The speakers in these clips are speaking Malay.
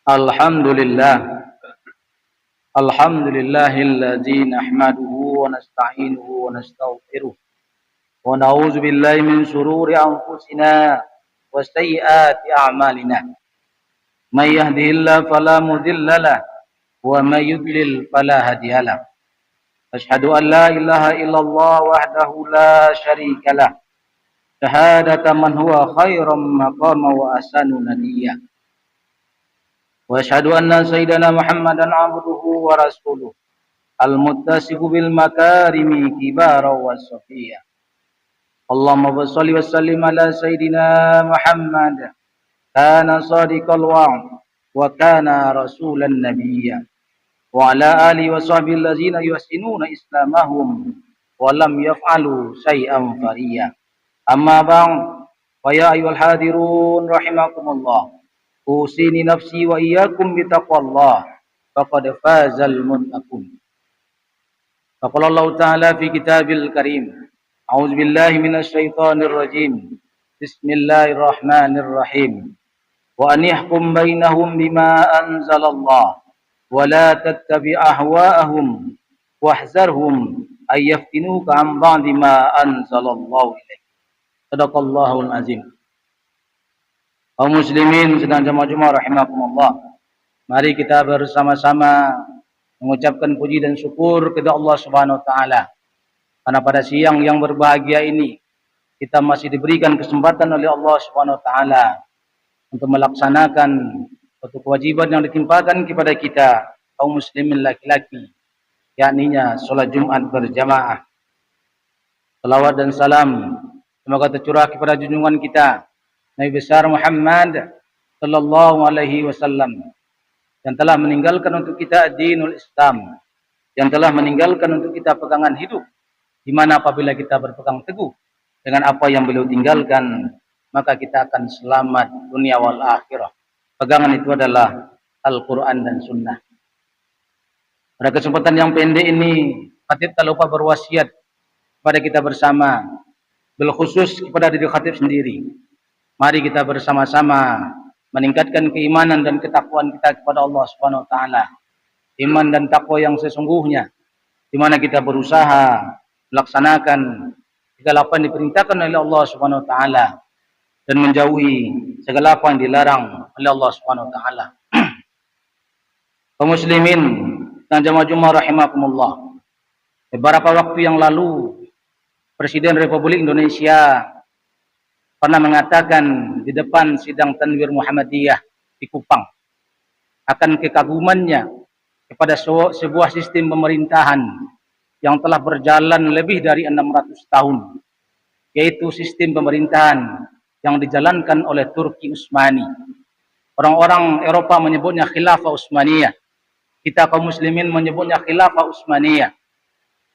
Alhamdulillah. Alhamdulillahilladzi nahmaduhu wa nasta'inuhu wa nastaghfiruh. Wa na'udzu billahi min shururi anfusina wa sayyiati a'malina. May yahdihillahu fala mudilla lahu wa may yudlil fala hadiya lahu. Asyhadu an la ilaha illallah wahdahu la syarika lah. Syahadatan man huwa khairam maqama wa ahsanu nadiyya. وأشهد أن سيدنا محمدا عبده ورسوله المتصف بالمكارم كبارا وصفيا اللهم صل وسلم على سيدنا محمد كان صادق الوعد وكان رسولا نبيا وعلى آله وصحبه الذين يحسنون إسلامهم ولم يفعلوا شيئا فريا أما بعد فيا أيها الحاضرون رحمكم الله أوصيني نفسي وإياكم بتقوى الله فقد فاز المتقون. فقال الله تعالى في كتابه الكريم أعوذ بالله من الشيطان الرجيم بسم الله الرحمن الرحيم وأن يحكم بينهم بما أنزل الله ولا تتبع أهواءهم واحذرهم أن يفتنوك عن بعض ما أنزل الله إليك. صدق الله العظيم. Kaum muslimin sedang jemaah rahimakumullah. Mari kita bersama-sama mengucapkan puji dan syukur kepada Allah Subhanahu wa taala. Karena pada siang yang berbahagia ini kita masih diberikan kesempatan oleh Allah Subhanahu wa taala untuk melaksanakan suatu kewajiban yang ditimpakan kepada kita kaum muslimin laki-laki, yakninya salat Jumat berjamaah. Salawat dan salam semoga tercurah kepada junjungan kita Nabi besar Muhammad sallallahu alaihi wasallam yang telah meninggalkan untuk kita dinul Islam, yang telah meninggalkan untuk kita pegangan hidup, di mana apabila kita berpegang teguh dengan apa yang beliau tinggalkan, maka kita akan selamat dunia wal akhirah. Pegangan itu adalah Al-Quran dan Sunnah. Pada kesempatan yang pendek ini, khatib tak lupa berwasiat kepada kita bersama, berkhusus kepada diri khatib sendiri. Mari kita bersama-sama meningkatkan keimanan dan ketakwaan kita kepada Allah Subhanahu wa taala. Iman dan takwa yang sesungguhnya, di mana kita berusaha melaksanakan segala apa yang diperintahkan oleh Allah Subhanahu wa taala dan menjauhi segala apa yang dilarang oleh Allah Subhanahu wa taala. Kaum muslimin dan jemaah rahimakumullah. Beberapa waktu yang lalu Presiden Republik Indonesia pernah mengatakan di depan sidang Tanwir Muhammadiyah di Kupang akan kekagumannya kepada sebuah sistem pemerintahan yang telah berjalan lebih dari 600 tahun, yaitu sistem pemerintahan yang dijalankan oleh Turki Utsmani. Orang-orang Eropa menyebutnya Khilafah Utsmaniyah. Kita kaum muslimin menyebutnya Khilafah Utsmaniyah.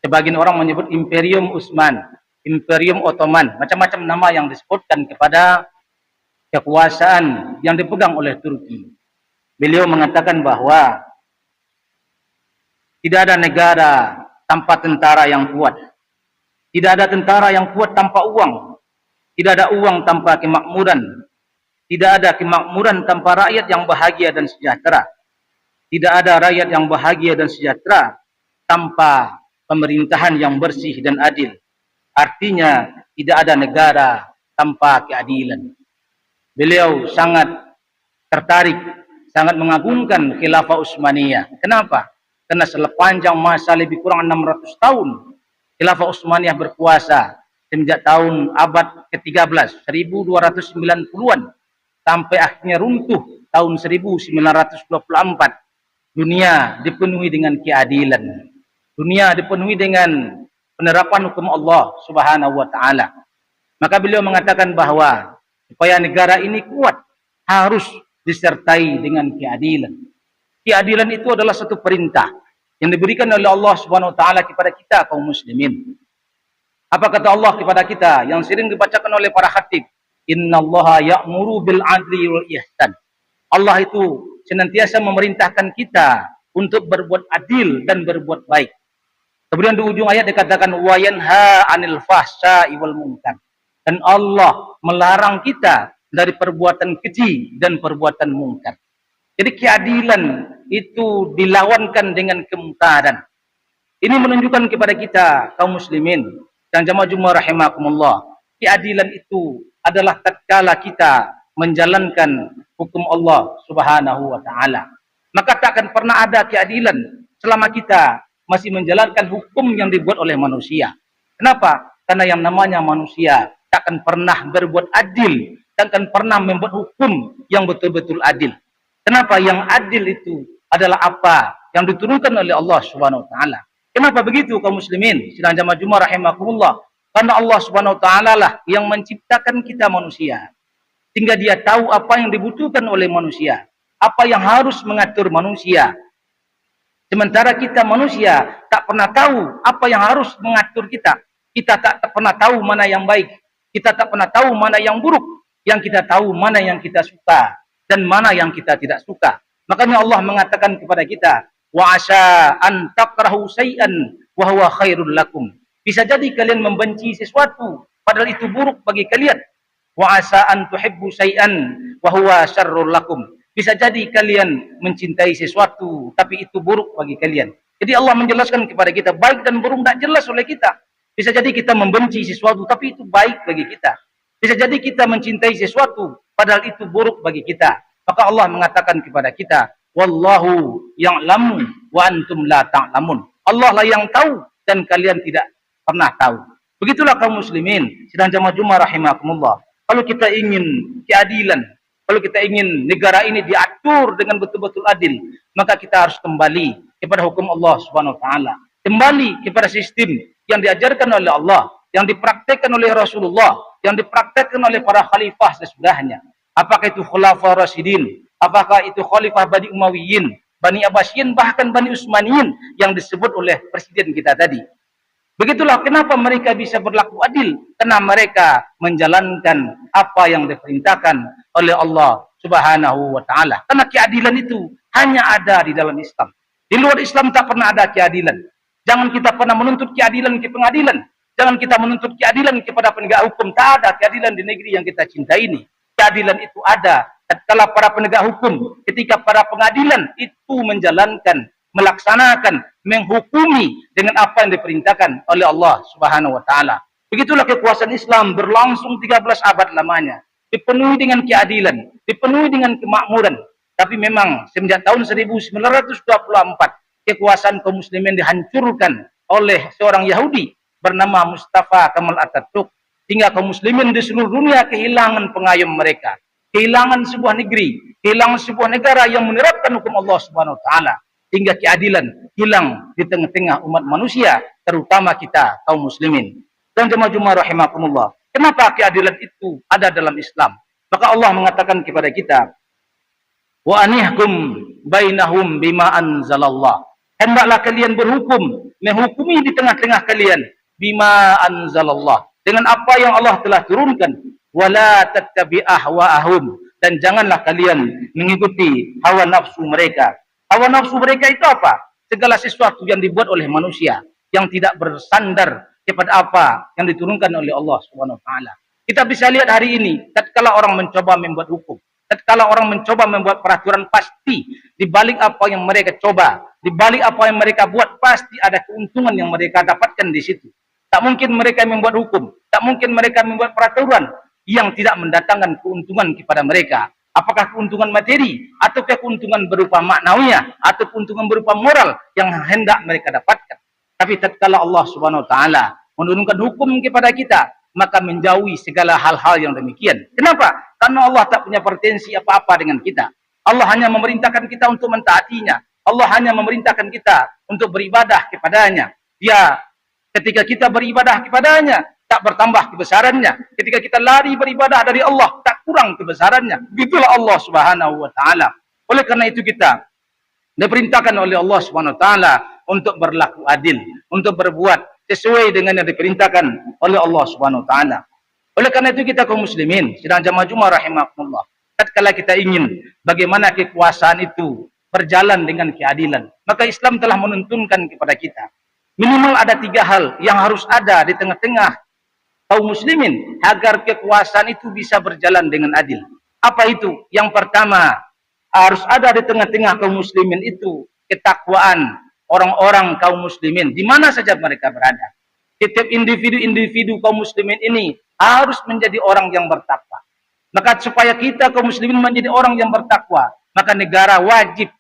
Sebagian orang menyebut Imperium Utsman, Imperium Ottoman, macam-macam nama yang disebutkan kepada kekuasaan yang dipegang oleh Turki. Beliau mengatakan bahwa tidak ada negara tanpa tentara yang kuat. Tidak ada tentara yang kuat tanpa uang. Tidak ada uang tanpa kemakmuran. Tidak ada kemakmuran tanpa rakyat yang bahagia dan sejahtera. Tidak ada rakyat yang bahagia dan sejahtera tanpa pemerintahan yang bersih dan adil. Artinya tidak ada negara tanpa keadilan. Beliau sangat tertarik, sangat mengagungkan Khilafah Utsmaniyah. Kenapa? Karena sepanjang masa lebih kurang 600 tahun Khilafah Utsmaniyah berkuasa sejak tahun abad ke-13, 1290-an sampai akhirnya runtuh tahun 1924. Dunia dipenuhi dengan keadilan. Dunia dipenuhi dengan penerapan hukum Allah Subhanahu wa taala. Maka beliau mengatakan bahwa supaya negara ini kuat harus disertai dengan keadilan. Keadilan itu adalah satu perintah yang diberikan oleh Allah Subhanahu wa taala kepada kita kaum muslimin. Apa kata Allah kepada kita yang sering dibacakan oleh para khatib? Innallaha ya'muru bil 'adli wal ihsan. Allah itu senantiasa memerintahkan kita untuk berbuat adil dan berbuat baik. Kemudian di ujung ayat dikatakan wa yanha 'anil fahsya'i wal munkar. Dan Allah melarang kita dari perbuatan keji dan perbuatan mungkar. Jadi keadilan itu dilawankan dengan kemungkaran. Ini menunjukkan kepada kita kaum muslimin dan jamaah Jumat rahimakumullah, keadilan itu adalah tatkala kita menjalankan hukum Allah Subhanahu wa taala. Maka tak akan pernah ada keadilan selama kita masih menjalankan hukum yang dibuat oleh manusia. Kenapa? Karena yang namanya manusia tak akan pernah berbuat adil, tak akan pernah membuat hukum yang betul-betul adil. Kenapa? Yang adil itu adalah apa yang diturunkan oleh Allah Subhanahu wa taala. Kenapa begitu kaum muslimin? Sidang jamaah Jumat rahimakumullah. Karena Allah Subhanahu wa taala lah yang menciptakan kita manusia. Sehingga dia tahu apa yang dibutuhkan oleh manusia, apa yang harus mengatur manusia. Sementara kita manusia tak pernah tahu apa yang harus mengatur kita. Kita tak pernah tahu mana yang baik. Kita tak pernah tahu mana yang buruk. Yang kita tahu mana yang kita suka dan mana yang kita tidak suka. Makanya Allah mengatakan kepada kita, wa asa an takrahu syai'an wa huwa khairul lakum. Bisa jadi kalian membenci sesuatu padahal itu buruk bagi kalian. Wa asa an tuhibbu syai'an wa huwa syarrul lakum. Bisa jadi kalian mencintai sesuatu tapi itu buruk bagi kalian. Jadi Allah menjelaskan kepada kita baik dan buruk tak jelas oleh kita. Bisa jadi kita membenci sesuatu tapi itu baik bagi kita. Bisa jadi kita mencintai sesuatu padahal itu buruk bagi kita. Maka Allah mengatakan kepada kita, wallahu ya'lamu wa antum la ta'lamun. Allah lah yang tahu dan kalian tidak pernah tahu. Begitulah kaum muslimin sedang jamaah Jumat rahimakumullah. Kalau kita ingin keadilan, kalau kita ingin negara ini diatur dengan betul-betul adil, maka kita harus kembali kepada hukum Allah Subhanahu wa taala. Kembali kepada sistem yang diajarkan oleh Allah, yang dipraktekkan oleh Rasulullah, yang dipraktekkan oleh para khalifah sesudahnya. Apakah itu khulafa Rasyidin, apakah itu khalifah Bani Umayyin, Bani Abbasiyin, bahkan Bani Utsmaniyin yang disebut oleh presiden kita tadi. Begitulah kenapa mereka bisa berlaku adil, karena mereka menjalankan apa yang diperintahkan oleh Allah Subhanahu wa taala. Karena keadilan itu hanya ada di dalam Islam. Di luar Islam tak pernah ada keadilan. Jangan kita pernah menuntut keadilan ke pengadilan. Jangan kita menuntut keadilan kepada penegak hukum. Tak ada keadilan di negeri yang kita cintai ini. Keadilan itu ada tatkala para penegak hukum, ketika para pengadilan itu menjalankan, melaksanakan, menghukumi dengan apa yang diperintahkan oleh Allah Subhanahu wa taala. Begitulah kekuasaan Islam berlangsung 13 abad lamanya, dipenuhi dengan keadilan, dipenuhi dengan kemakmuran. Tapi memang semenjak tahun 1924 kekuasaan kaum muslimin dihancurkan oleh seorang Yahudi bernama Mustafa Kemal Atatürk. Sehingga kaum muslimin di seluruh dunia kehilangan pengayom mereka. Kehilangan sebuah negeri, kehilangan sebuah negara yang menerapkan hukum Allah Subhanahu wa taala. Hingga keadilan hilang di tengah-tengah umat manusia, terutama kita kaum muslimin. Dan jemaah Jumat rahimakumullah, kenapa keadilan itu ada dalam Islam? Maka Allah mengatakan kepada kita, wa anihkum bainahum bima anzalallah. Hendaklah kalian berhukum, menghukumi di tengah-tengah kalian bima anzalallah, dengan apa yang Allah telah turunkan. Wala tattabi ahwa'ahum, dan janganlah kalian mengikuti hawa nafsu mereka. Hawa nafsu mereka itu apa? Segala sesuatu yang dibuat oleh manusia yang tidak bersandar kepada apa yang diturunkan oleh Allah Subhanahu wa taala. Kita bisa lihat hari ini tatkala orang mencoba membuat hukum, tatkala orang mencoba membuat peraturan, pasti di balik apa yang mereka coba, di balik apa yang mereka buat, pasti ada keuntungan yang mereka dapatkan di situ. Tak mungkin mereka membuat hukum, tak mungkin mereka membuat peraturan yang tidak mendatangkan keuntungan kepada mereka. Apakah keuntungan materi, atau keuntungan berupa maknawiyah, atau keuntungan berupa moral yang hendak mereka dapatkan. Tapi tatkala Allah Subhanahu wa taala menurunkan hukum kepada kita, maka menjauhi segala hal-hal yang demikian. Kenapa? Karena Allah tak punya pretensi apa-apa dengan kita. Allah hanya memerintahkan kita untuk mentaatinya. Allah hanya memerintahkan kita untuk beribadah kepadanya. Dia ketika kita beribadah kepadanya, tak bertambah kebesarannya. Ketika kita lari beribadah dari Allah, tak kurang kebesarannya. Begitulah Allah Subhanahu wa taala. Oleh karena itu kita diperintahkan oleh Allah Subhanahu wa taala untuk berlaku adil, untuk berbuat sesuai dengan yang diperintahkan oleh Allah Subhanahu wa taala. Oleh karena itu kita kaum muslimin, sedang jamaah Jumat rahimakumullah, tatkala kita ingin bagaimana kekuasaan itu berjalan dengan keadilan, maka Islam telah menuntunkan kepada kita minimal ada 3 hal yang harus ada di tengah-tengah kaum muslimin agar kekuasaan itu bisa berjalan dengan adil. Apa itu? Yang pertama harus ada di tengah-tengah kaum muslimin itu ketakwaan orang-orang kaum muslimin di mana saja mereka berada. Setiap individu-individu kaum muslimin ini harus menjadi orang yang bertakwa. Maka supaya kita kaum muslimin menjadi orang yang bertakwa, maka negara wajib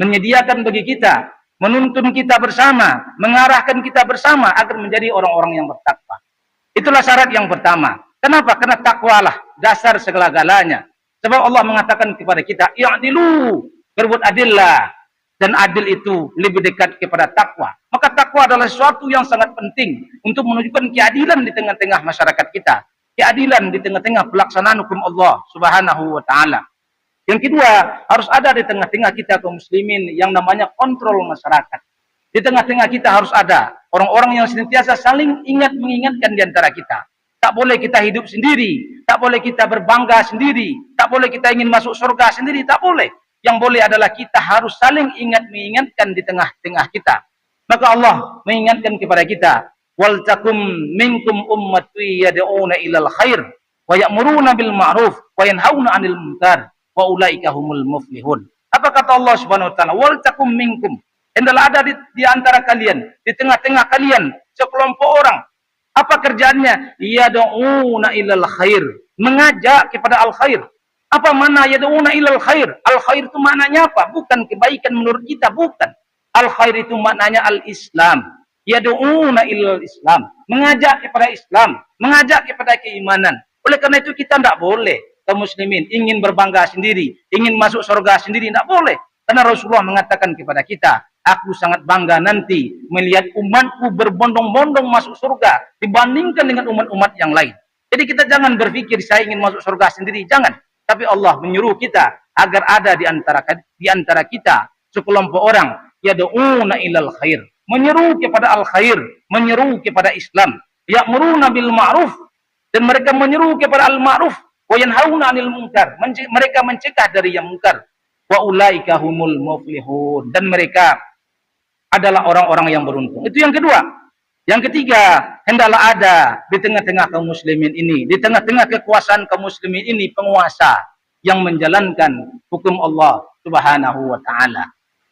menyediakan bagi kita, menuntun kita bersama, mengarahkan kita bersama agar menjadi orang-orang yang bertakwa. Itulah syarat yang pertama. Kenapa? Karena takwalah dasar segala-galanya. Sebab Allah mengatakan kepada kita, i'dilu, berbuat adillah. Dan adil itu lebih dekat kepada takwa. Maka takwa adalah sesuatu yang sangat penting untuk menunjukkan keadilan di tengah-tengah masyarakat kita. Keadilan di tengah-tengah pelaksanaan hukum Allah Subhanahu wa ta'ala. Yang kedua, harus ada di tengah-tengah kita kaum muslimin yang namanya kontrol masyarakat. Di tengah-tengah kita harus ada orang-orang yang senantiasa saling ingat mengingatkan di antara kita. Tak boleh kita hidup sendiri, tak boleh kita berbangga sendiri, tak boleh kita ingin masuk surga sendiri, tak boleh. Yang boleh adalah kita harus saling ingat mengingatkan di tengah-tengah kita. Maka Allah mengingatkan kepada kita, wal takum minkum ummatun yad'una ilal khair wa ya'muruna bil ma'ruf wa yanhauna 'anil munkar wa ulaika humul muflihun. Apa kata Allah Subhanahu wa taala? Wal takum minkum, hendaklah ada di antara kalian, di tengah-tengah kalian sekelompok orang. Apa kerjaannya? Yad'una ilal khair, mengajak kepada al khair. Apa makna yad'una ilal khair? Al khair itu maknanya apa? Bukan kebaikan menurut kita, bukan. Al khair itu maknanya al Islam. Yad'una ilal Islam, mengajak kepada Islam, mengajak kepada keimanan. Oleh karena itu kita tidak boleh kaum muslimin ingin berbangga sendiri, ingin masuk surga sendiri, tidak boleh. Karena Rasulullah mengatakan kepada kita, aku sangat bangga nanti melihat umatku berbondong-bondong masuk surga dibandingkan dengan umat-umat yang lain. Jadi kita jangan berpikir saya ingin masuk surga sendiri, jangan. Tapi Allah menyuruh kita agar ada di antara kita sekelompok orang yad'una ilal khair, menyeru kepada al khair, menyeru kepada Islam, ya'muruna bil ma'ruf, dan mereka menyeru kepada al ma'ruf, wa yanhauna 'anil munkar, mereka mencegah dari yang munkar. Wa ulaika humul muflihun, dan mereka adalah orang-orang yang beruntung. Itu yang kedua. Yang ketiga, hendaklah ada di tengah-tengah kaum muslimin ini, di tengah-tengah kekuasaan kaum muslimin ini, penguasa yang menjalankan hukum Allah Subhanahu wa taala.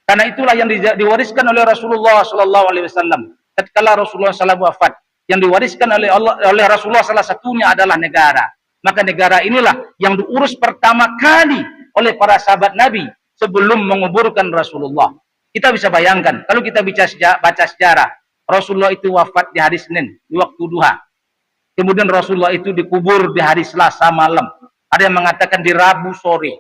Karena itulah yang diwariskan oleh Rasulullah sallallahu alaihi wasallam. Tatkala Rasulullah sallallahu alaihi wasallam wafat, yang diwariskan oleh Rasulullah salah satunya adalah negara. Maka negara inilah yang diurus pertama kali oleh para sahabat Nabi sebelum menguburkan Rasulullah. Kita bisa bayangkan, kalau kita baca sejarah, Rasulullah itu wafat di hari Senin, di waktu duha. Kemudian Rasulullah itu dikubur di hari Selasa malam. Ada yang mengatakan di Rabu sore.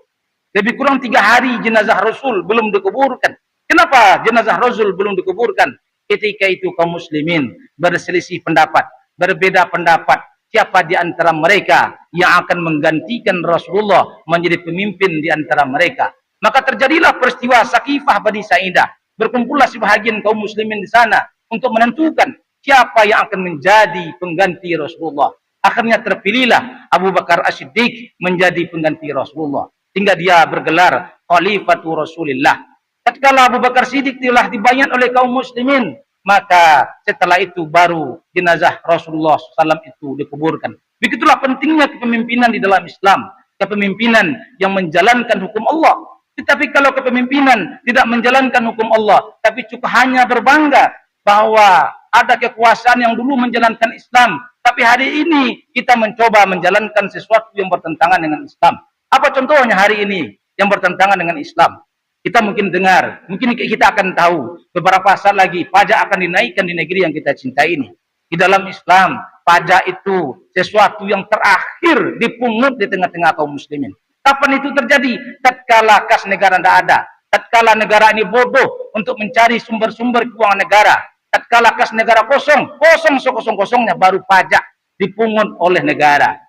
Lebih kurang 3 hari jenazah Rasul belum dikuburkan. Kenapa jenazah Rasul belum dikuburkan? Ketika itu kaum muslimin berselisih pendapat, berbeda pendapat. Siapa di antara mereka yang akan menggantikan Rasulullah menjadi pemimpin di antara mereka? Maka terjadilah peristiwa Saqifah Bani Sa'idah. Berkumpullah sebahagian kaum muslimin di sana untuk menentukan siapa yang akan menjadi pengganti Rasulullah. Akhirnya terpilihlah Abu Bakar As-Siddiq menjadi pengganti Rasulullah. Hingga dia bergelar Khalifatu Rasulillah. Tatkala Abu Bakar Siddiq telah dibayat oleh kaum muslimin, maka setelah itu baru jenazah Rasulullah SAW itu dikuburkan. Begitulah pentingnya kepemimpinan di dalam Islam. Kepemimpinan yang menjalankan hukum Allah. Tetapi kalau kepemimpinan tidak menjalankan hukum Allah, tapi cukup hanya berbangga bahwa ada kekuasaan yang dulu menjalankan Islam, tapi hari ini kita mencoba menjalankan sesuatu yang bertentangan dengan Islam. Apa contohnya hari ini yang bertentangan dengan Islam? Kita mungkin dengar, mungkin kita akan tahu beberapa saat lagi pajak akan dinaikkan di negeri yang kita cintai ini. Di dalam Islam, pajak itu sesuatu yang terakhir dipungut di tengah-tengah kaum muslimin. Kapan itu terjadi? Tatkala kas negara tidak ada. Tatkala negara ini bodoh untuk mencari sumber-sumber keuangan negara. Tatkala kas negara kosong sekosong-kosongnya baru pajak dipungut oleh negara.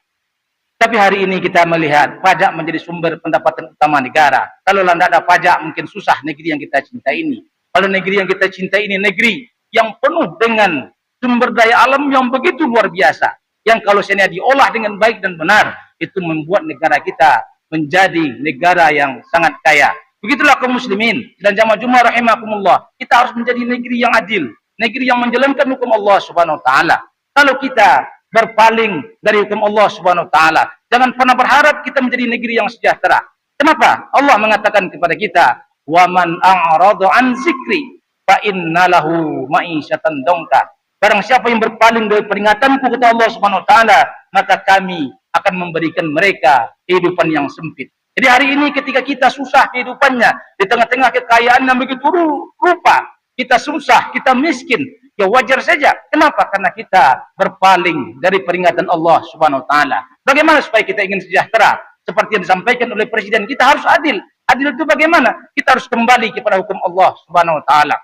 Tapi hari ini kita melihat pajak menjadi sumber pendapatan utama negara. Kalau tidak ada pajak mungkin susah negeri yang kita cintai ini. Kalau negeri yang kita cintai ini negeri yang penuh dengan sumber daya alam yang begitu luar biasa. Yang kalau seandainya diolah dengan baik dan benar, itu membuat negara kita menjadi negara yang sangat kaya. Begitulah kaum muslimin dan jamaah Jumat rahimakumullah. Kita harus menjadi negeri yang adil, negeri yang menjalankan hukum Allah Subhanahu wa taala. Kalau kita berpaling dari hukum Allah Subhanahu wa taala, jangan pernah berharap kita menjadi negeri yang sejahtera. Kenapa? Allah mengatakan kepada kita, "Wa man a'rada an zikri fa inna lahu ma'isyatan dongka." Barang siapa yang berpaling dari peringatanku, kata Allah Subhanahu wa taala, maka kami akan memberikan mereka kehidupan yang sempit. Jadi hari ini ketika kita susah kehidupannya, di tengah-tengah kekayaan yang begitu rupa, kita susah, kita miskin, ya wajar saja. Kenapa? Karena kita berpaling dari peringatan Allah Subhanahu wa taala. Bagaimana supaya kita ingin sejahtera? Seperti yang disampaikan oleh Presiden, kita harus adil. Adil itu bagaimana? Kita harus kembali kepada hukum Allah Subhanahu wa taala.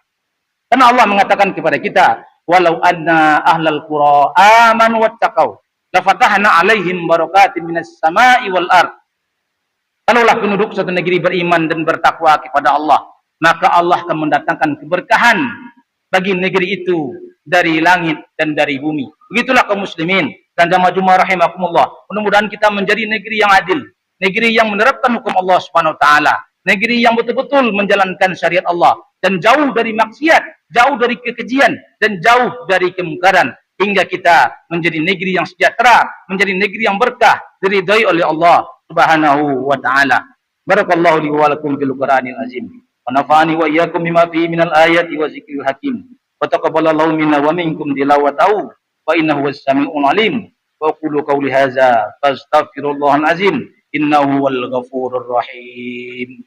Karena Allah mengatakan kepada kita, "Walau anna ahlal qura amanu wattaqau, lafatahna 'alaihim barakatin minas sama'i wal ard." Kalaulah penduduk suatu negeri beriman dan bertakwa kepada Allah, maka Allah akan mendatangkan keberkahan bagi negeri itu dari langit dan dari bumi. Begitulah kaum muslimin dan jamaah rahimakumullah. Mudah-mudahan kita menjadi negeri yang adil, negeri yang menerapkan hukum Allah Subhanahu wa taala, negeri yang betul-betul menjalankan syariat Allah dan jauh dari maksiat, jauh dari kekejian dan jauh dari kemungkaran, hingga kita menjadi negeri yang sejahtera, menjadi negeri yang berkah, diridhai oleh Allah Subhanahu wa taala. Barakallahu li wa lakum fil Qur'anil azim. Wa nafa'ani wa iyyakum bima fihi minal ayati wa zikril hakim. Wa taqabbalallahu minna wa minkum tilawatahu wa innahu was-sami'ul alim. Wa qulu qawli hadza fastaghfirullahal azim innahu wal ghafurur rahim.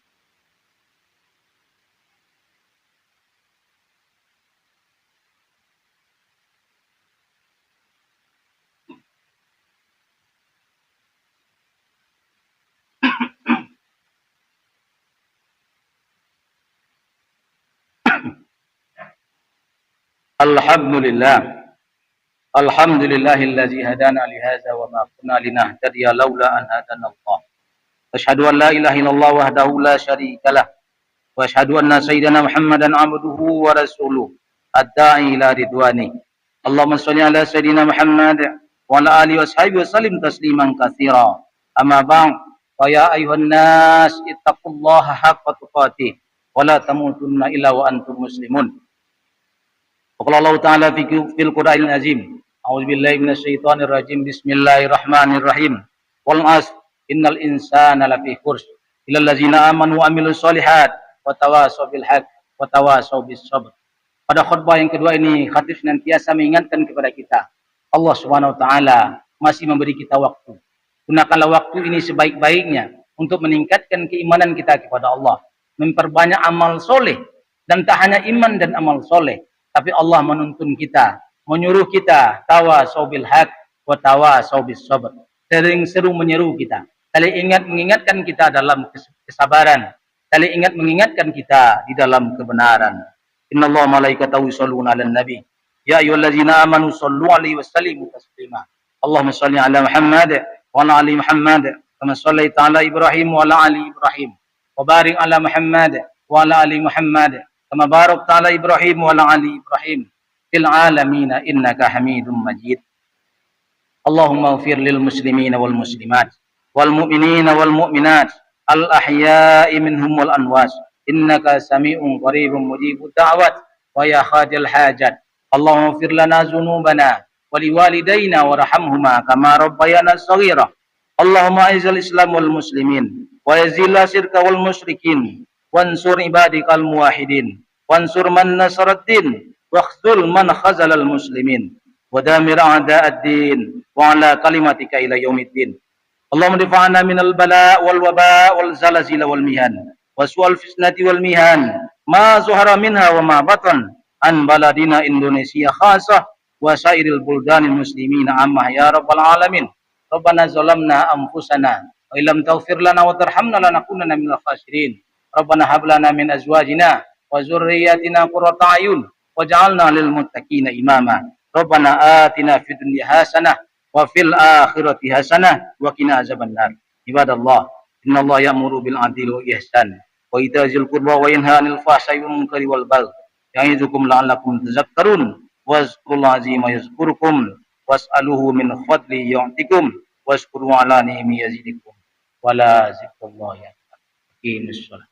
Alhamdulillah. Alhamdulillahillazi hadana li hadza wa ma kunna linahtadiya laula an hadana Allah. Asyhadu an la ilaha illallah wahdahu la syarikalah wa asyhadu anna sayyidina Muhammadan abduhu wa rasuluh ad-da'i ila ridwani. Allahumma shalli ala sayyidina Muhammad wa ala alihi washabihi wasallim tasliman katsira. Amma ba'd. Fa ya ayuhan nas ittaqullaha haqqa tuqatih wa la tamutunna illa wa antum muslimun. Qala Allah Ta'ala fil Qur'anil Azim. A'udzu billahi minasyaitonir rajim. Bismillahirrahmanirrahim. Wal 'asr innal insana lafi khusr illa allazina amanu wa 'amilus sholihat wa tawasaw bil haqq wa tawasaw bis sabr. Pada khutbah yang kedua ini, khatib senantiasa mengingatkan kepada kita, Allah Subhanahu wa taala masih memberi kita waktu. Gunakanlah waktu ini sebaik-baiknya untuk meningkatkan keimanan kita kepada Allah, memperbanyak amal soleh, dan tak hanya iman dan amal soleh, tapi Allah menuntun kita, menyuruh kita tawasaw bil haq wa tawasaw bis sabr. Sering seru menyeru kita, saling mengingatkan kita dalam kesabaran, saling mengingatkan kita di dalam kebenaran. Innallaha malaikatahu yusholluna 'alan nabi. Ya ayyuhallazina amanu shollu 'alaihi wa sallimu taslima. Allahumma shalli 'ala Muhammad wa 'ala ali Muhammad kama shallaita 'ala Ibrahim wa 'ala ali Ibrahim. Wa barik 'ala Muhammad wa 'ala ali Muhammad kama barakta 'ala Ibrahim wa 'ala ali Ibrahim fil 'alamin innaka Hamidum Majid. Allahumma ighfir lil muslimina wal muslimat wal mu'minina wal mu'minat al ahya'i minhum wal amwat innaka sami'un qaribun mujibud da'wat wa ya khadil hajat. Allahumma ighfir lana dzunubana wa liwalidayna warhamhuma kama rabbayana shaghira. Allahumma a'izzal islam wal muslimin wa yazilla syirka wal musyrikin wansur ibadikal muwahhidin wansur man nasaraddin wakhzul man khazalal muslimin ودامر أعداء الدين وعلى كلمتك إلى يوم الدين. اللهم دفعنا من البلاء والوباء والزلازل والمهان وسوء الفتنة والمهان ما ظهر منها وما بطن عن بلدنا إندونيسيا خاصة وسائر البلدان المسلمين عامة يا رب العالمين. ربنا ظلمنا أنفسنا وإن لم تغفر لنا وترحمنا لنكونن من الخاسرين. ربنا هب لنا من أزواجنا وذرياتنا قرة أعين واجعلنا للمتقين إماما. Rabbana atina fid dunya hasanah wa fil akhirati hasanah wa qina azabannar. Ibadallah, innallaha ya'muru bil 'adli wal ihsan wa ita'zil qurba wa yanha 'anil fahsya'i wal munkari wal baghi. Ya'idukum la'allakum tadhakkarun. Wazkurullaha 'azima yazkurukum was'aluhu min fadli yu'tikum washkuru 'ala ni'mi yazidikum. Wala zikrullahi akbar. Aqimus shalah.